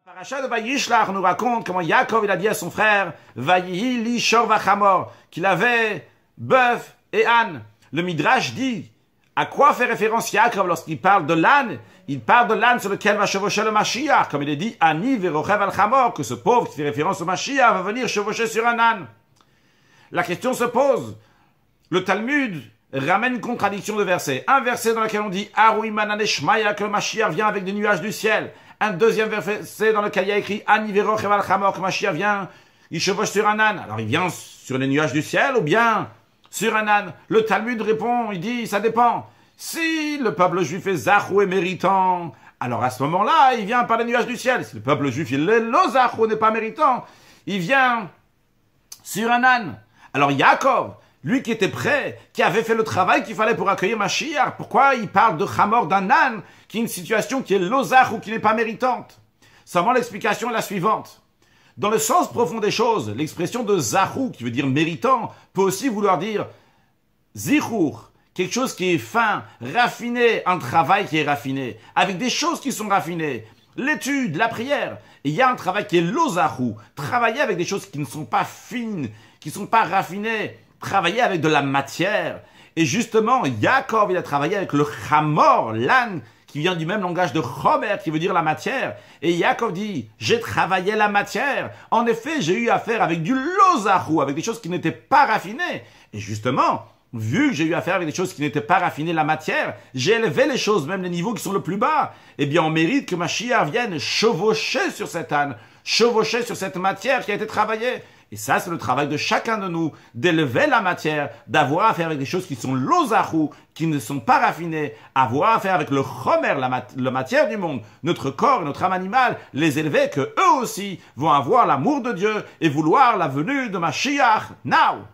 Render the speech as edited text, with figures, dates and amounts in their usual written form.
Paracha de Vayishlach nous raconte comment Yaakov il a dit à son frère Vayihi li shor vachamor qu'il avait bœuf et âne. Le Midrash dit à quoi fait référence Yaakov lorsqu'il parle de l'âne? Il parle de l'âne sur lequel va chevaucher le Mashiach, comme il est dit Ani verochev al chamor, que ce pauvre qui fait référence au Mashiach va venir chevaucher sur un âne. La question se pose. Le Talmud ramène une contradiction de versets. Un verset dans lequel on dit Aruimanane Shmaya, que le Mashiach vient avec des nuages du ciel. Un deuxième verset dans lequel il y a écrit Ani verochev al chamor, que le Mashiach vient, il chevauche sur un âne. Alors il vient sur les nuages du ciel ou bien sur un âne? Le Talmud répond, il dit, ça dépend. Si le peuple juif est zachou et méritant, alors à ce moment-là, il vient par les nuages du ciel. Si le peuple juif il est lo n'est pas méritant, il vient sur un âne. Alors Yaakov, lui qui était prêt, qui avait fait le travail qu'il fallait pour accueillir Mashiach, pourquoi il parle de chamor d'un âne, qui est une situation qui est lo ou qui n'est pas méritante? Seulement l'explication est la suivante. Dans le sens profond des choses, l'expression de zahou, qui veut dire méritant, peut aussi vouloir dire zichour, quelque chose qui est fin, raffiné, un travail qui est raffiné, avec des choses qui sont raffinées, l'étude, la prière. Et il y a un travail qui est l'ozahou, travailler avec des choses qui ne sont pas fines, qui ne sont pas raffinées, travailler avec de la matière. Et justement, Yaakov, il a travaillé avec le chamor, l'âne, qui vient du même langage de chomer, qui veut dire la matière. Et Yaakov dit, j'ai travaillé la matière. En effet, j'ai eu affaire avec du lozahou, avec des choses qui n'étaient pas raffinées. Et justement, vu que j'ai eu affaire avec des choses qui n'étaient pas raffinées, la matière, j'ai élevé les choses, même les niveaux qui sont le plus bas. Eh bien, on mérite que Mashiach vienne chevaucher sur cet âne, chevaucher sur cette matière qui a été travaillée. Et ça, c'est le travail de chacun de nous, d'élever la matière, d'avoir affaire avec des choses qui sont l'ozahou, qui ne sont pas raffinées, avoir affaire avec le chomer, la matière du monde, notre corps et notre âme animale, les élever, que eux aussi vont avoir l'amour de Dieu et vouloir la venue de Mashiach now.